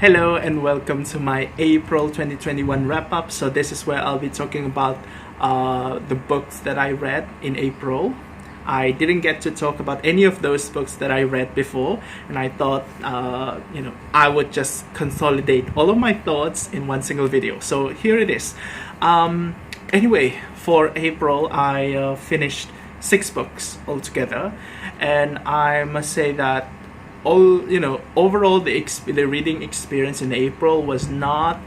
Hello and welcome to my April 2021 wrap-up. So this is where I'll be talking about the books that I read in April. I didn't get to talk about any of those books that I read before, and I thought I would just consolidate all of my thoughts in one single video. So here it is. Anyway, for April I finished 6 books altogether, and I must say that overall the reading experience in April was not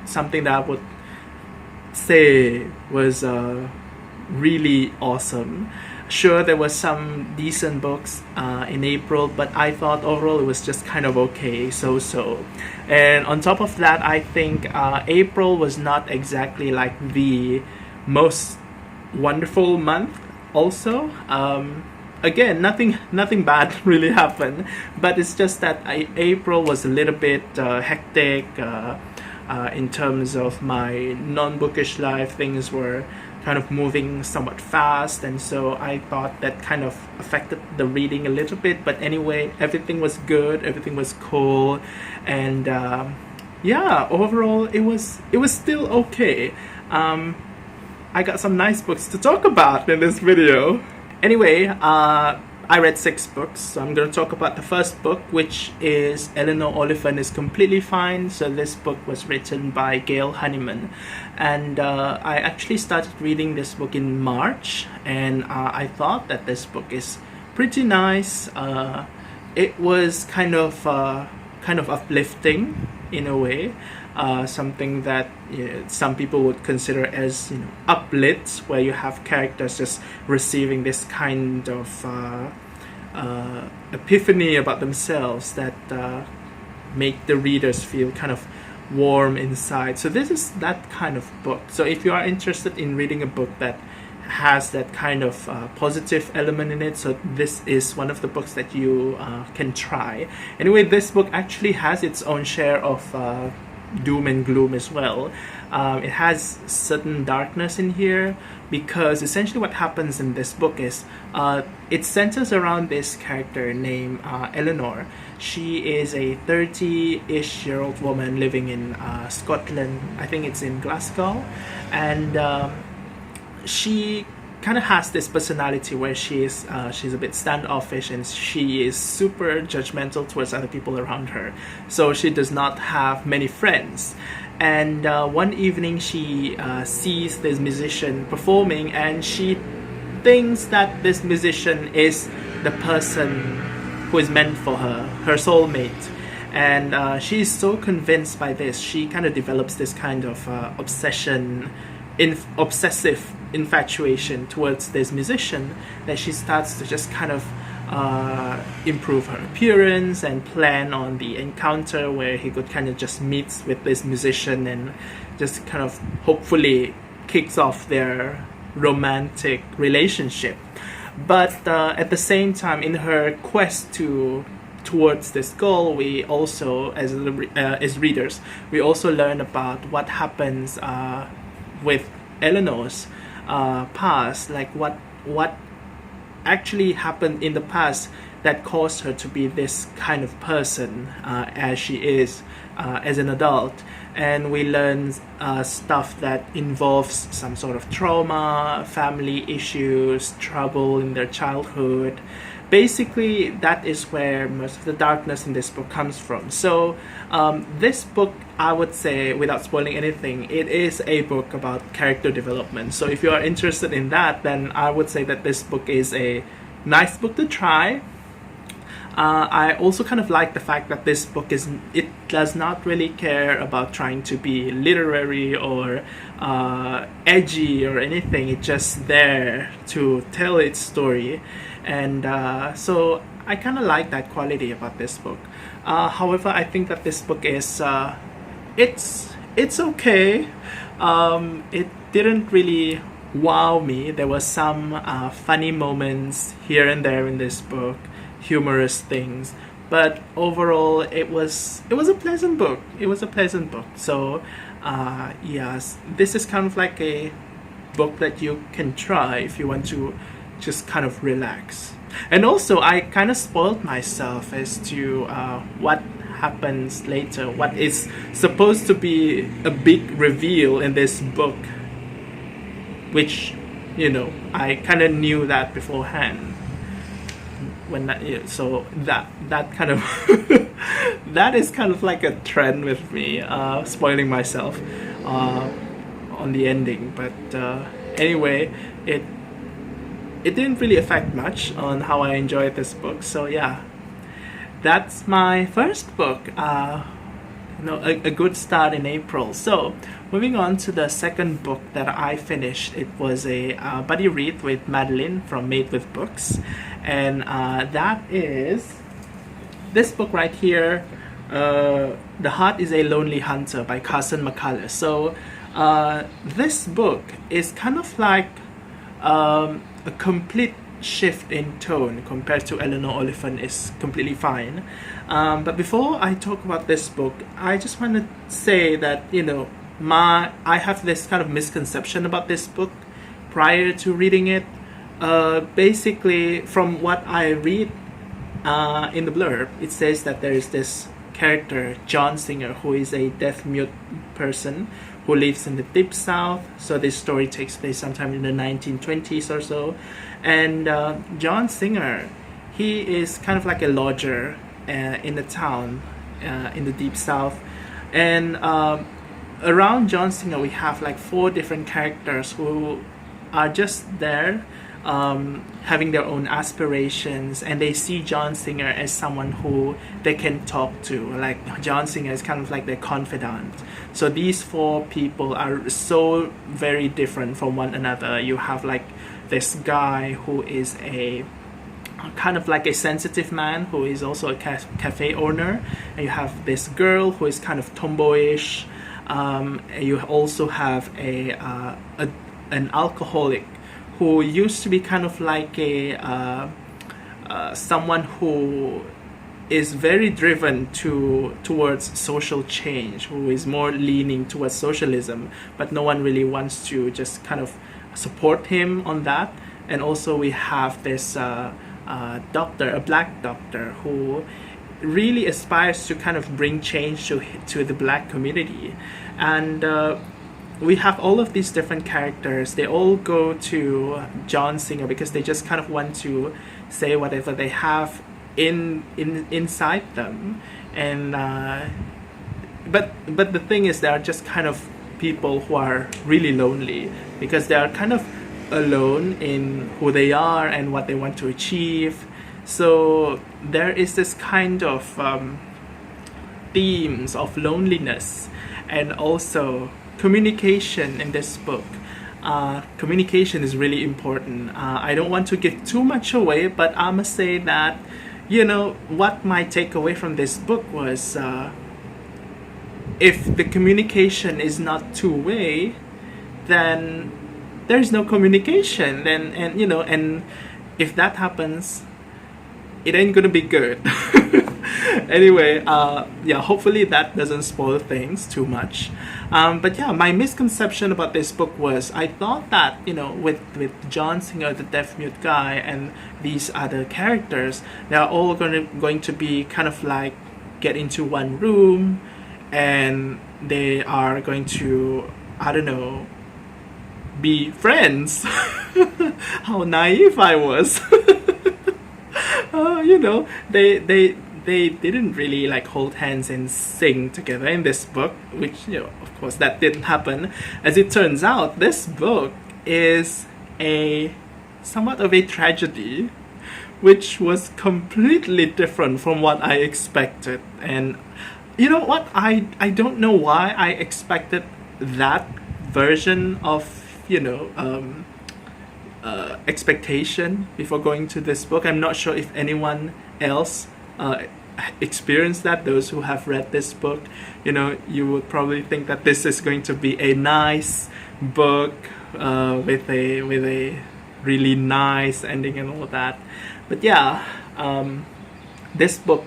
something that I would say was really awesome. Sure, there were some decent books in April, but I thought overall it was just kind of okay, so. And on top of that, I think April was not exactly like the most wonderful month also. Again, nothing bad really happened, but it's just that April was a little bit hectic in terms of my non-bookish life. Things were kind of moving somewhat fast, and so I thought that kind of affected the reading a little bit. But anyway, everything was good, everything was cool, and overall it was still okay. I got some nice books to talk about in this video. Anyway, I read 6 books, so I'm going to talk about the first book, which is Eleanor, Oliphant is Completely Fine. So this book was written by Gail, Honeyman, and I actually started reading this book in March, and I thought that this book is pretty nice. It was kind of uplifting in a way. Something that some people would consider as uplit, where you have characters just receiving this kind of epiphany about themselves that make the readers feel kind of warm inside. So this is that kind of book. So if you are interested in reading a book that has that kind of positive element in it, so this is one of the books that you can try. Anyway, this book actually has its own share of doom and gloom as well. It has certain darkness in here, because essentially what happens in this book is it centers around this character named Eleanor. She is a 30-ish-year-old woman living in Scotland. I think it's in Glasgow, and she kind of has this personality where she's a bit standoffish, and she is super judgmental towards other people around her. So she does not have many friends. And one evening she sees this musician performing, and she thinks that this musician is the person who is meant for her soulmate. And she's so convinced by this, she kind of develops this kind of obsessive infatuation towards this musician, that she starts to just kind of improve her appearance and plan on the encounter where he could kind of just meet with this musician and just kind of hopefully kicks off their romantic relationship. But at the same time, in her quest towards this goal, we also, as readers, we also learn about what happens with Eleanor's past, like what actually happened in the past that caused her to be this kind of person as she is as an adult. And we learn stuff that involves some sort of trauma, family issues, trouble in their childhood. Basically, that is where most of the darkness in this book comes from. So this book, I would say, without spoiling anything, it is a book about character development. So if you are interested in that, then I would say that this book is a nice book to try. I also kind of like the fact that this book does not really care about trying to be literary or edgy or anything. It's just there to tell its story. And so I kind of like that quality about this book. However, I think that this book is it's okay. It didn't really wow me. There were some funny moments here and there in this book, humorous things, but overall it was a pleasant book. It was a pleasant book. So yes, this is kind of like a book that you can try if you want to just kind of relax. And also, I kind of spoiled myself as to what happens later, what is supposed to be a big reveal in this book, which, you know, I kind of knew that beforehand. When that, yeah, so that kind of that is kind of like a trend with me, spoiling myself on the ending. But anyway, it didn't really affect much on how I enjoyed this book. So yeah, that's my first book. You know, a good start in April. So moving on to the second book that I finished, it was a buddy read with Madeline from Made with Books, and that is this book right here, The Heart is a Lonely Hunter by Carson McCullers. So this book is kind of like a complete shift in tone compared to Eleanor Oliphant is completely fine. But before I talk about this book, I just want to say that, you know, I have this kind of misconception about this book prior to reading it. Basically, from what I read in the blurb, it says that there is this character, John Singer, who is a deaf-mute person who lives in the Deep South. So this story takes place sometime in the 1920s or so. And John Singer, he is kind of like a lodger in the town in the Deep South. And around John Singer, we have like 4 different characters who are just there having their own aspirations, and they see John Singer as someone who they can talk to. Like John Singer is kind of like their confidant. So these 4 people are so very different from one another. You have like this guy who is a kind of like a sensitive man who is also a cafe owner, and you have this girl who is kind of tomboyish. And you also have an alcoholic who used to be kind of like a someone who is very driven towards social change, who is more leaning towards socialism, but no one really wants to just kind of support him on that. And also we have this doctor, a black doctor, who really aspires to kind of bring change to the black community. And we have all of these different characters. They all go to John Singer because they just kind of want to say whatever they have inside them. And but the thing is, they are just kind of people who are really lonely because they are kind of alone in who they are and what they want to achieve. So there is this kind of themes of loneliness and also communication in this book. Communication is really important. I don't want to give too much away, but I must say that, you know, what my takeaway from this book was, if the communication is not two-way, then there's no communication. And you know, and if that happens, it ain't gonna be good. Anyway, yeah, hopefully that doesn't spoil things too much. But yeah, my misconception about this book was, I thought that, you know, with John Singer, the deaf-mute guy, and these other characters, they're all going to be kind of like get into one room, and they are going to, I don't know, be friends. How naive I was. You know, they didn't really like hold hands and sing together in this book, which, you know, of course that didn't happen. As it turns out, this book is somewhat of a tragedy, which was completely different from what I expected. And you know what, I don't know why I expected that version of, you know, expectation before going to this book. I'm not sure if anyone else experienced that. Those who have read this book, you know, you would probably think that this is going to be a nice book with a really nice ending and all of that. But yeah, this book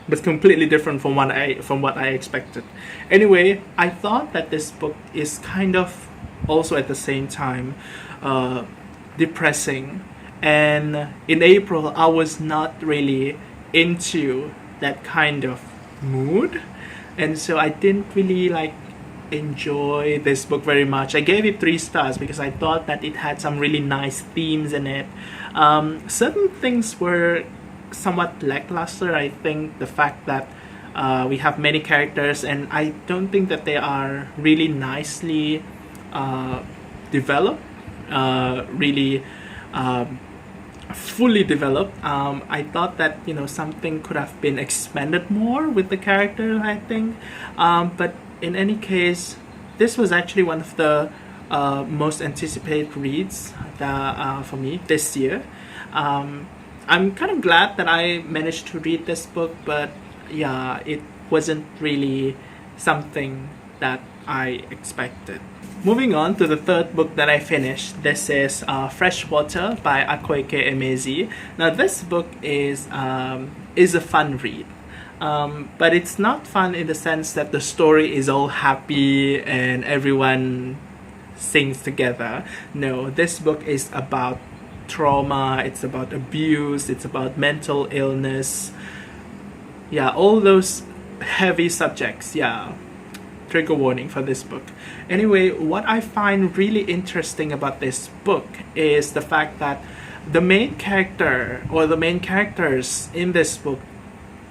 was completely different from what I expected. Anyway, I thought that this book is kind of also at the same time depressing, and in April I was not really into that kind of mood, and so I didn't really like enjoy this book very much. I gave it 3 stars because I thought that it had some really nice themes in it. Certain things were somewhat lackluster. I think the fact that we have many characters, and I don't think that they are really nicely developed, really fully developed. I thought that something could have been expanded more with the character, I think, but in any case, this was actually one of the most anticipated reads for me this year. I'm kind of glad that I managed to read this book, but yeah, it wasn't really something that I expected. Moving on to the third book that I finished, this is Freshwater by Akwaeke Emezi. Now this book is a fun read, but it's not fun in the sense that the story is all happy and everyone sings together. No, this book is about trauma, it's about abuse, it's about mental illness. Yeah, all those heavy subjects, yeah. Trigger warning for this book. Anyway, what I find really interesting about this book is the fact that the main character or the main characters in this book,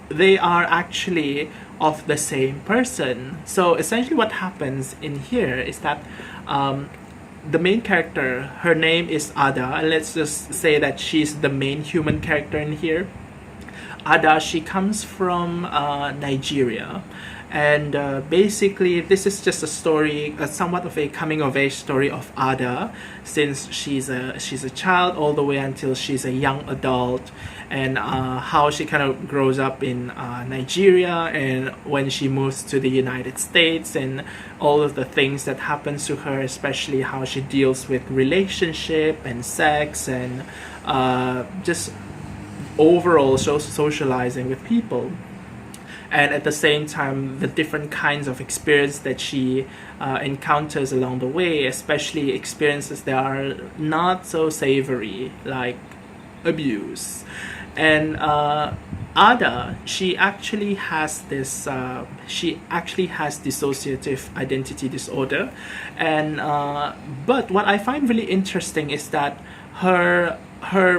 they are actually of the same person. So essentially what happens in here is that the main character, her name is Ada, and let's just say that she's the main human character in here. Ada, she comes from Nigeria, and basically this is just a story, somewhat of a coming of age story of Ada, since she's a child all the way until she's a young adult, and how she kind of grows up in Nigeria, and when she moves to the United States, and all of the things that happens to her, especially how she deals with relationship and sex and just overall socializing with people. And at the same time, the different kinds of experience that she encounters along the way, especially experiences that are not so savory, like abuse. And Ada, she actually has dissociative identity disorder, and but what I find really interesting is that her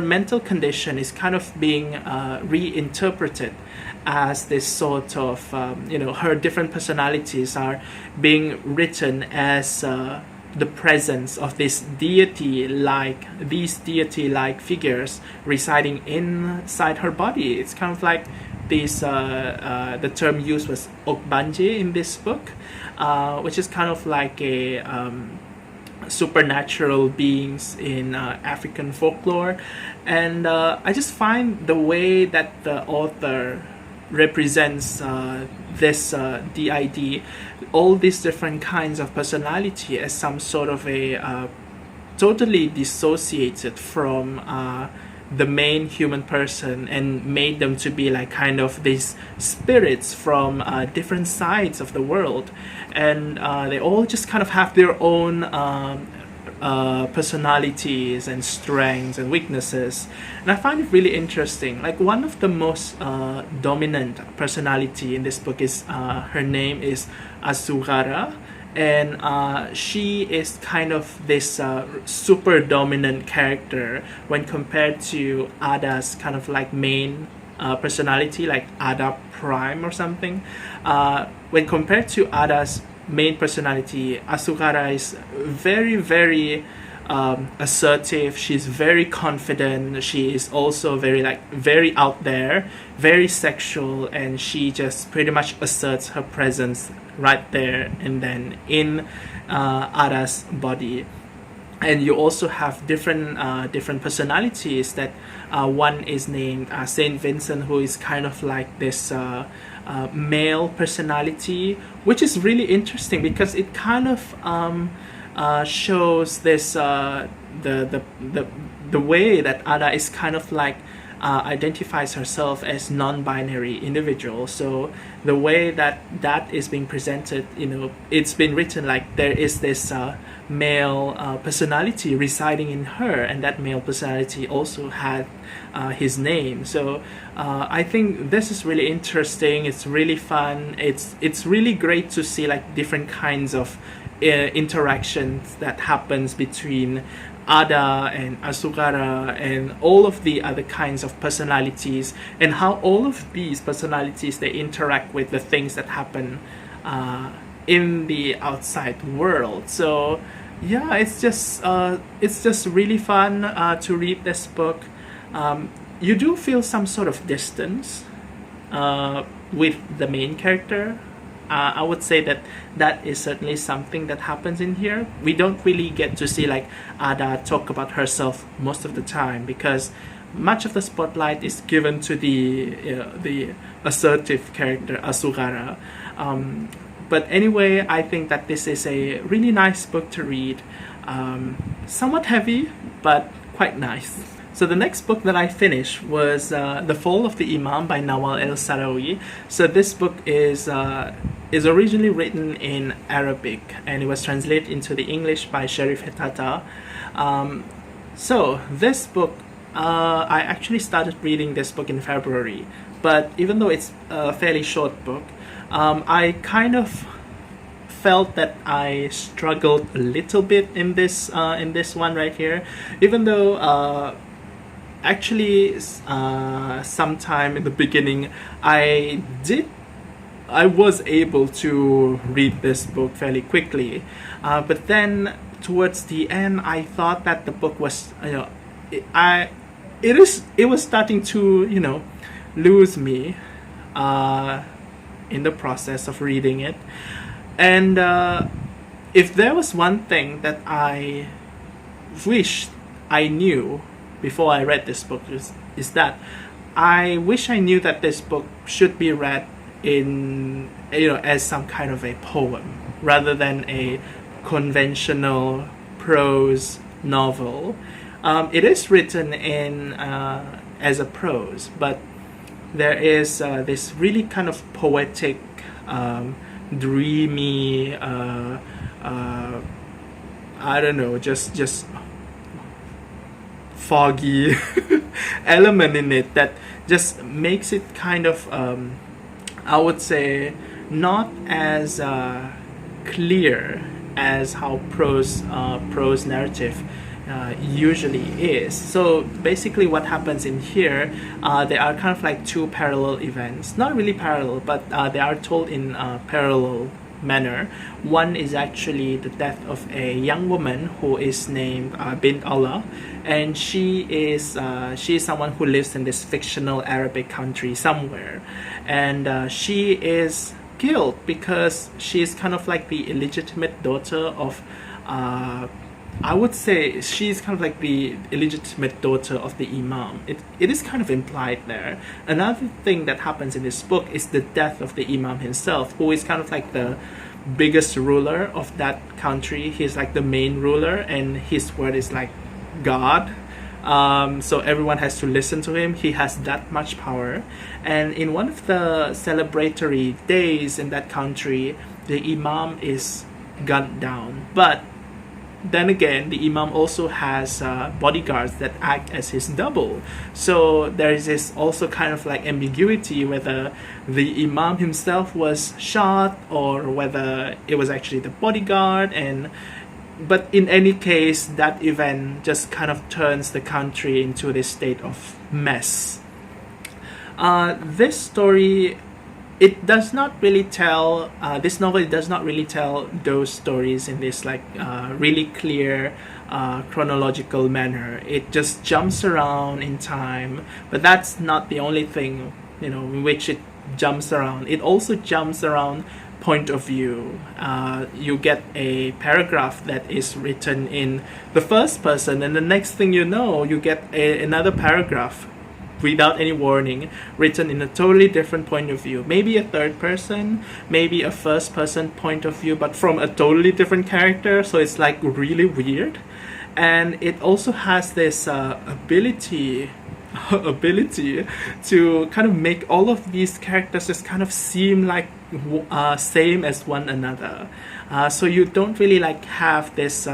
mental condition is kind of being reinterpreted as this sort of, her different personalities are being written as the presence of these deity-like figures residing inside her body. It's kind of like this, the term used was Okbanje in this book, which is kind of like a supernatural beings in African folklore. And I just find the way that the author represents this DID, all these different kinds of personality, as some sort of a totally dissociated from the main human person, and made them to be like kind of these spirits from different sides of the world, and they all just kind of have their own personalities and strengths and weaknesses. And I find it really interesting. Like, one of the most dominant personality in this book is her name is Asugara, and she is kind of this super dominant character when compared to Ada's kind of like main personality, like Ada Prime or something. When compared to Ada's main personality, Asugara is very, very assertive. She's very confident. She is also very out there, very sexual, and she just pretty much asserts her presence right there and then in Ada's body. And you also have different personalities. That one is named Saint Vincent, who is kind of like this male personality, which is really interesting because it kind of shows this the way that Ada is kind of like identifies herself as non-binary individual. So the way that is being presented, it's been written like there is this male personality residing in her, and that male personality also had his name. So I think this is really interesting. It's really fun. It's really great to see like different kinds of interactions that happens between Ada and Asugara and all of the other kinds of personalities, and how all of these personalities they interact with the things that happen in the outside world. So yeah, it's just really fun to read this book. You do feel some sort of distance with the main character. I would say that is certainly something that happens in here. We don't really get to see like Ada talk about herself most of the time, because much of the spotlight is given to the assertive character Asugara. But anyway, I think that this is a really nice book to read. Somewhat heavy, but quite nice. So the next book that I finished was The Fall of the Imam by Nawal el-Saadawi. So this book is originally written in Arabic, and it was translated into the English by Sherrif Hetata. So this book, I actually started reading this book in February, but even though it's a fairly short book, I kind of felt that I struggled a little bit in this one right here, even though actually sometime in the beginning I was able to read this book fairly quickly, but then towards the end I thought that the book was it was starting to lose me in the process of reading it. And if there was one thing that I wished I knew before I read this book, is that I wish I knew that this book should be read in as some kind of a poem rather than a conventional prose novel. It is written in as a prose, but there is this really kind of poetic, dreamy, I don't know, just foggy element in it that just makes it kind of I would say not as clear as how prose narrative usually is. So basically what happens in here, there are kind of like two parallel events, not really parallel, but they are told in parallel manner. One is actually the death of a young woman who is named Bint, and she is someone who lives in this fictional Arabic country somewhere, and she is killed because she is kind of like the illegitimate daughter of I would say she's kind of like the illegitimate daughter of the Imam. It is kind of implied there. Another thing that happens in this book is the death of the Imam himself, who is kind of like the biggest ruler of that country. He's like the main ruler, and his word is like God. So everyone has to listen to him. He has that much power. And in one of the celebratory days in that country, the Imam is gunned down. But then again, the Imam also has bodyguards that act as his double. So there is this also kind of like ambiguity whether the Imam himself was shot or whether it was actually the bodyguard. But in any case, that event just kind of turns the country into this state of mess. This story, it does not really tell, this novel does not really tell those stories in this like really clear chronological manner. It just jumps around in time, but that's not the only thing in which it jumps around. It also jumps around point of view. You get a paragraph that is written in the first person, and the next thing you know, you get another paragraph without any warning, written in a totally different point of view. Maybe a third person, maybe a first person point of view, but from a totally different character, so it's like really weird. And it also has this ability ability to kind of make all of these characters just kind of seem like same as one another. So you don't really like have this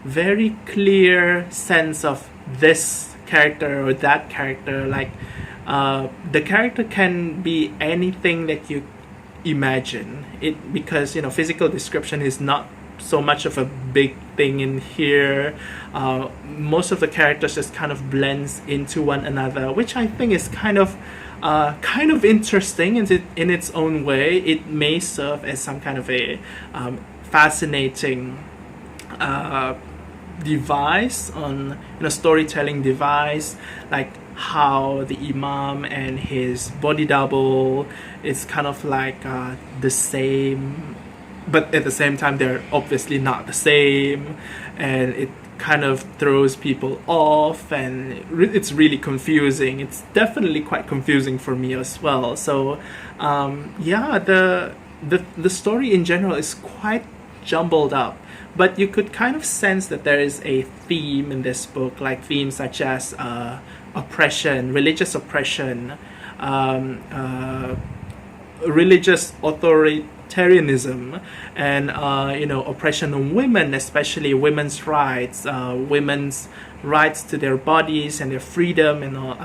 very clear sense of this character or that character. Like the character can be anything that you imagine it, because physical description is not so much of a big thing in here. Most of the characters just kind of blends into one another, which I think is kind of interesting in its own way. It may serve as some kind of a fascinating device on storytelling device, like how the Imam and his body double is kind of like the same, but at the same time they're obviously not the same, and it kind of throws people off, and it's really confusing. It's definitely quite confusing for me as well. So the story in general is quite jumbled up, but you could kind of sense that there is a theme in this book, like themes such as oppression, religious oppression, religious authoritarianism, and oppression on women, especially women's rights to their bodies and their freedom, and all.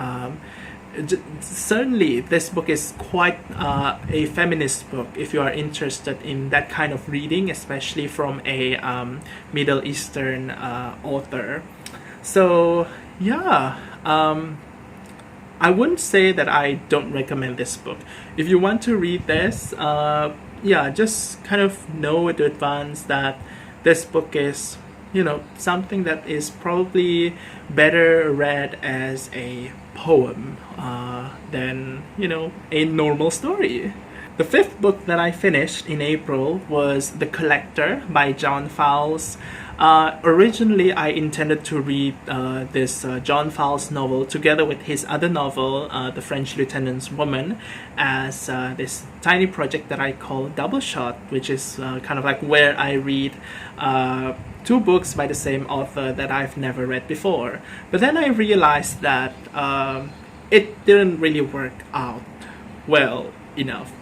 Certainly this book is quite a feminist book if you are interested in that kind of reading, especially from a Middle Eastern author. So I wouldn't say that I don't recommend this book. If you want to read this, just kind of know in advance that this book is something that is probably better read as a poem than a normal story. The fifth book that I finished in April was The Collector by John Fowles. Originally, I intended to read this John Fowles novel together with his other novel, The French Lieutenant's Woman, as this tiny project that I call Double Shot, which is kind of like where I read two books by the same author that I've never read before. But then I realized that it didn't really work out well enough.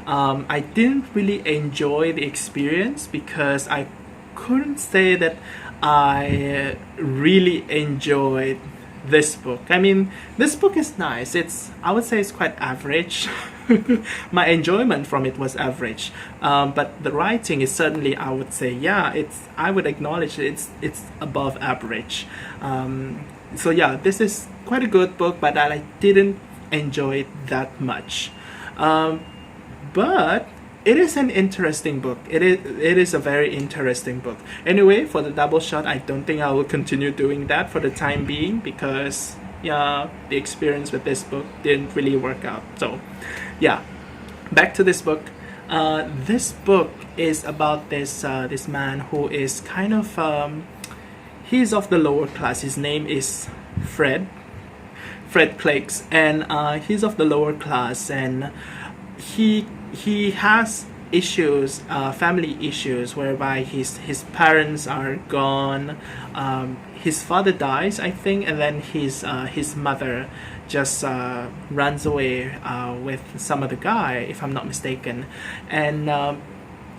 I didn't really enjoy the experience because I couldn't say that I really enjoyed this book. I mean, this book is nice. I would say it's quite average. My enjoyment from it was average. But the writing is certainly, I would say, I would acknowledge it's above average. This is quite a good book, but I didn't enjoy it that much. But it is an interesting book. It is a very interesting book. Anyway, for the Double Shot, I don't think I will continue doing that for the time being, because the experience with this book didn't really work out. So back to this book. This book is about this man who is kind of he's of the lower class. His name is Fred Clakes, and he's of the lower class, and he has issues, family issues, whereby his parents are gone. His father dies, I think, and then his mother just runs away with some other guy, if I'm not mistaken. And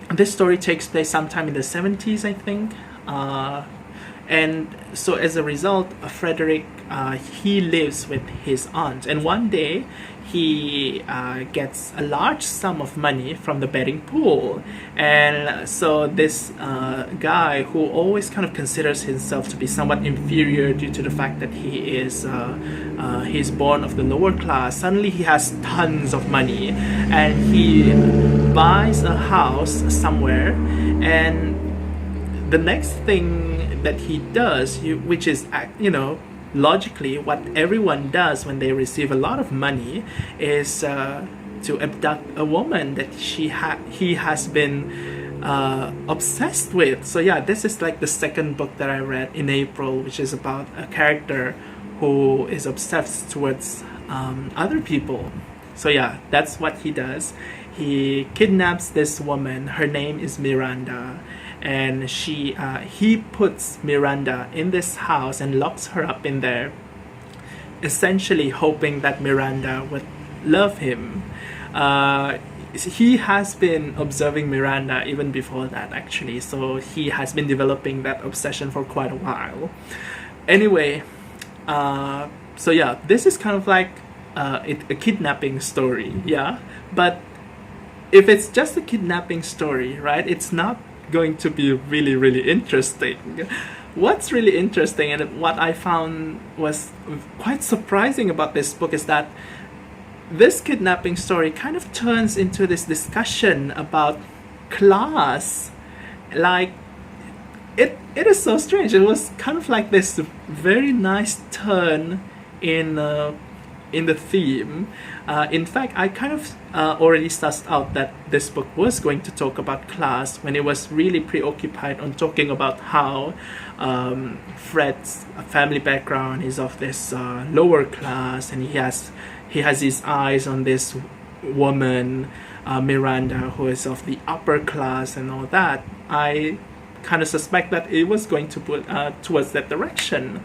this story takes place sometime in the 70s, I think. And so as a result, Frederick, he lives with his aunt, and one day he gets a large sum of money from the betting pool. And so this guy, who always kind of considers himself to be somewhat inferior due to the fact that he's born of the lower class, suddenly he has tons of money, and he buys a house somewhere. And the next thing that he does, which is logically what everyone does when they receive a lot of money, is to abduct a woman that he has been obsessed with. So this is like the second book that I read in April, which is about a character who is obsessed towards other people. So that's what he does. He kidnaps this woman. Her name is Miranda. And he puts Miranda in this house and locks her up in there. essentially hoping that Miranda would love him. He has been observing Miranda even before that, actually, so he has been developing that obsession for quite a while. Anyway, so yeah, this is kind of like a kidnapping story, yeah, but if it's just a kidnapping story, right, it's not going to be really, really interesting. What's really interesting and what I found was quite surprising about this book is that this kidnapping story kind of turns into this discussion about class. Like, it is so strange. It was kind of like this very nice turn in the theme. In fact, I kind of already sussed out that this book was going to talk about class when it was really preoccupied on talking about how Fred's family background is of this lower class, and he has his eyes on this woman, Miranda, who is of the upper class and all that. I kind of suspect that it was going to put towards that direction.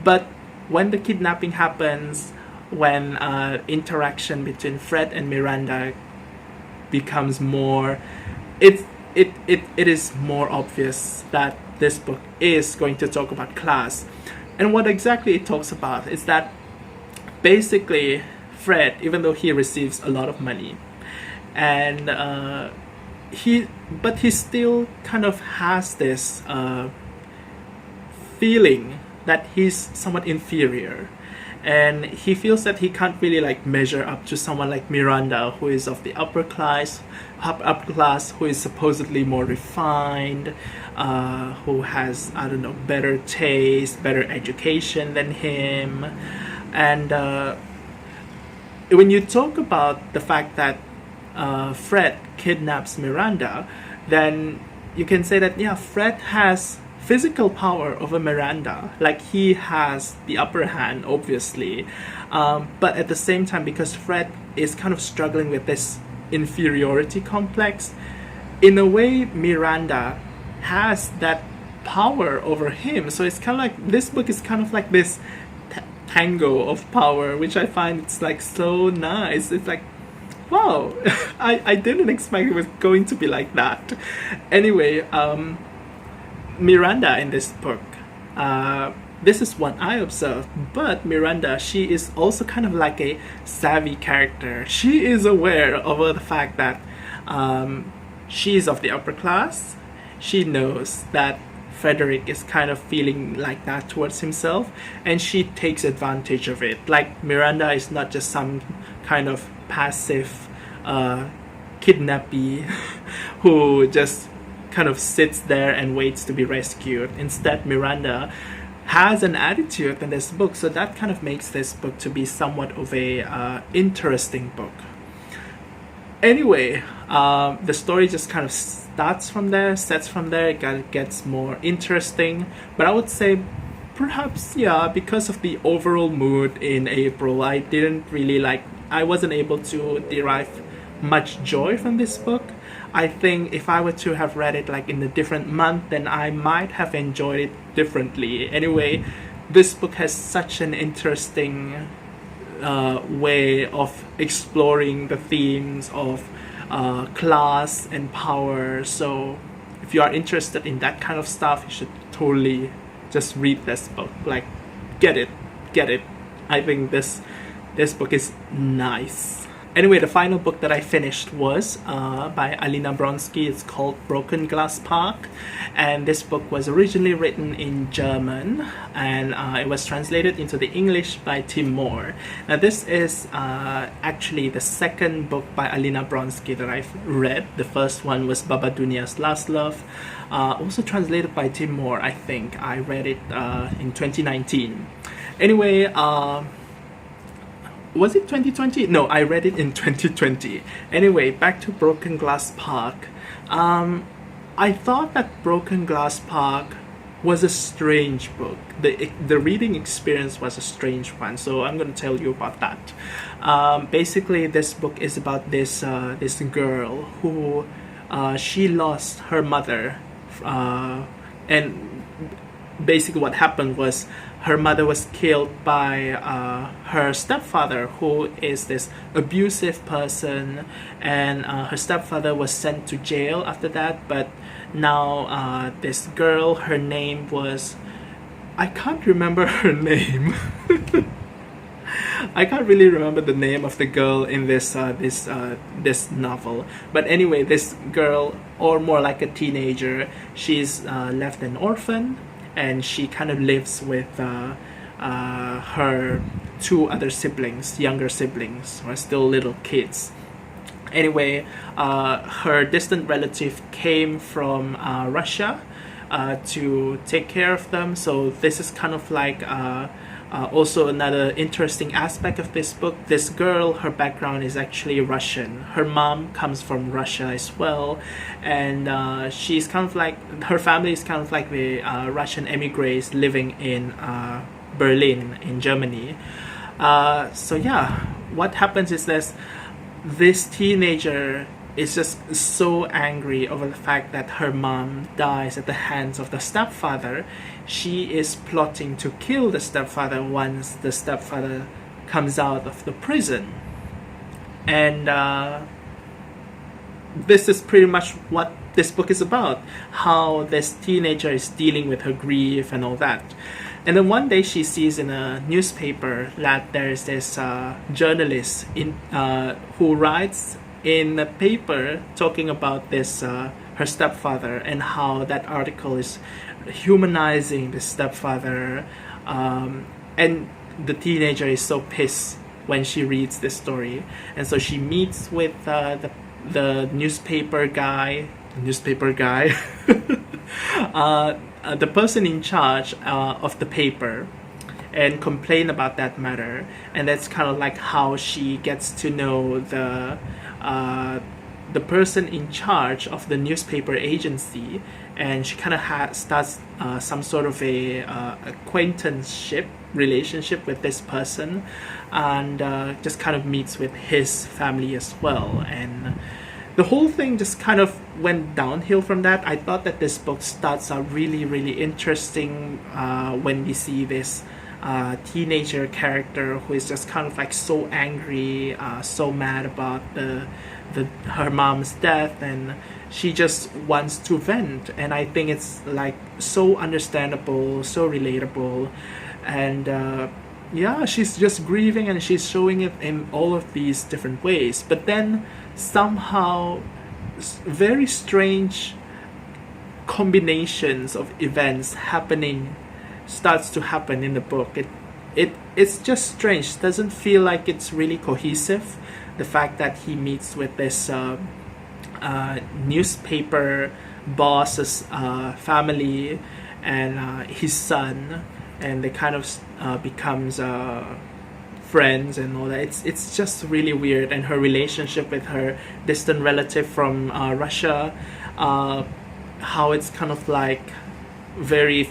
But when the kidnapping happens, when interaction between Fred and Miranda becomes more, it is more obvious that this book is going to talk about class. And what exactly it talks about is that basically Fred, even though he receives a lot of money, and he still kind of has this feeling that he's somewhat inferior, and he feels that he can't really like measure up to someone like Miranda, who is of the upper class, who is supposedly more refined, who has, I don't know, better taste, better education than him. And when you talk about the fact that Fred kidnaps Miranda, then you can say that, yeah, Fred has physical power over Miranda, like he has the upper hand, obviously, but at the same time, because Fred is kind of struggling with this inferiority complex, in a way Miranda has that power over him. So it's kind of like, this book is kind of like this tango of power, which I find it's like so nice. It's like, wow, I didn't expect it was going to be like that. Anyway, Miranda in this book, this is what I observed, but Miranda, she is also kind of like a savvy character. She is aware of the fact that she is of the upper class. She knows that Frederick is kind of feeling like that towards himself, and she takes advantage of it. Like, Miranda is not just some kind of passive kidnappee who just kind of sits there and waits to be rescued. Instead, Miranda has an attitude in this book, so that kind of makes this book to be somewhat of a interesting book. Anyway, the story just kind of sets from there, it gets more interesting. But I would say perhaps, yeah, because of the overall mood in April, I wasn't able to derive much joy from this book. I think if I were to have read it like in a different month, then I might have enjoyed it differently. Anyway, this book has such an interesting way of exploring the themes of class and power. So if you are interested in that kind of stuff, you should totally just read this book. Like, get it. I think this book is nice. Anyway, the final book that I finished was by Alina Bronsky. It's called Broken Glass Park, and this book was originally written in German, and it was translated into the English by Tim Mohr. Now, this is actually the second book by Alina Bronsky that I've read. The first one was Baba Dunya's Last Love, also translated by Tim Mohr, I think. I read it in 2019. Anyway, was it 2020? No, I read it in 2020. Anyway, back to Broken Glass Park. I thought that Broken Glass Park was a strange book. The reading experience was a strange one, so I'm going to tell you about that. Basically, this book is about this girl who she lost her mother, and basically what happened was her mother was killed by her stepfather, who is this abusive person, and her stepfather was sent to jail after that. But now this girl, her name was, I can't remember her name. I can't really remember the name of the girl in this novel. But anyway, this girl, or more like a teenager, she's left an orphan, and she kind of lives with her two other siblings, younger siblings, who are still little kids. Anyway, her distant relative came from Russia to take care of them. So this is kind of like also another interesting aspect of this book. This girl, her background is actually Russian. Her mom comes from Russia as well, and she's kind of like, her family is kind of like the Russian emigres living in Berlin in Germany. So yeah, what happens is this teenager is just so angry over the fact that her mom dies at the hands of the stepfather. She is plotting to kill the stepfather once the stepfather comes out of the prison. And this is pretty much what this book is about, how this teenager is dealing with her grief and all that. And then one day she sees in a newspaper that there's this journalist who writes in the paper talking about this her stepfather, and how that article is humanizing the stepfather, and the teenager is so pissed when she reads this story, and so she meets with the newspaper guy the person in charge of the paper, and complain about that matter. And that's kind of like how she gets to know the person in charge of the newspaper agency, and she kind of starts some sort of a acquaintanceship relationship with this person, and just kind of meets with his family as well. And the whole thing just kind of went downhill from that. I thought that this book starts out really, really interesting when we see this teenager character who is just kind of like so angry, so mad about her mom's death, and she just wants to vent. And I think it's like so understandable, so relatable, and yeah, she's just grieving, and she's showing it in all of these different ways. But then somehow very strange combinations of events starts to happen in the book. It's just strange. It doesn't feel like it's really cohesive. The fact that he meets with this newspaper boss's family and his son, and they kind of becomes friends and all that. It's just really weird. And her relationship with her distant relative from Russia, how it's kind of like very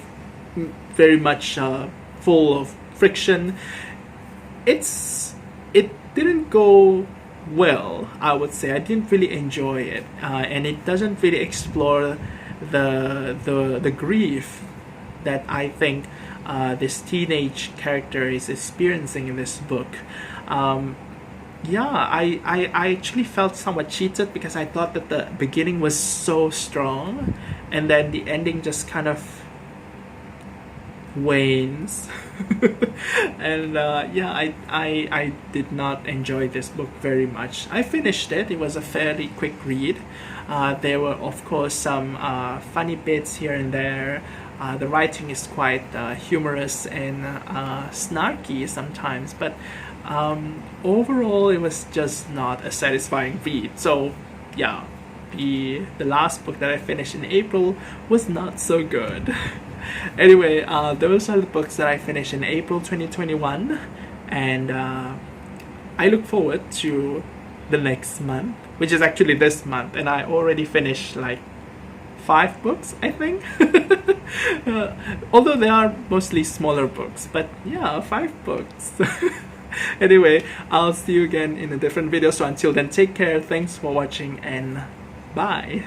much full of friction. It didn't go well, I would say. I didn't really enjoy it, and it doesn't really explore the grief that I think this teenage character is experiencing in this book. Yeah, I actually felt somewhat cheated, because I thought that the beginning was so strong, and then the ending just kind of wanes. And yeah, I did not enjoy this book very much. I finished it. It was a fairly quick read. There were of course some funny bits here and there. The writing is quite humorous and snarky sometimes, but overall it was just not a satisfying read. So yeah, the last book that I finished in April was not so good. Anyway, those are the books that I finished in April 2021, and I look forward to the next month, which is actually this month, and I already finished like 5 books, I think. Although they are mostly smaller books, but yeah, 5 books. Anyway, I'll see you again in a different video, so until then, take care, thanks for watching, and bye.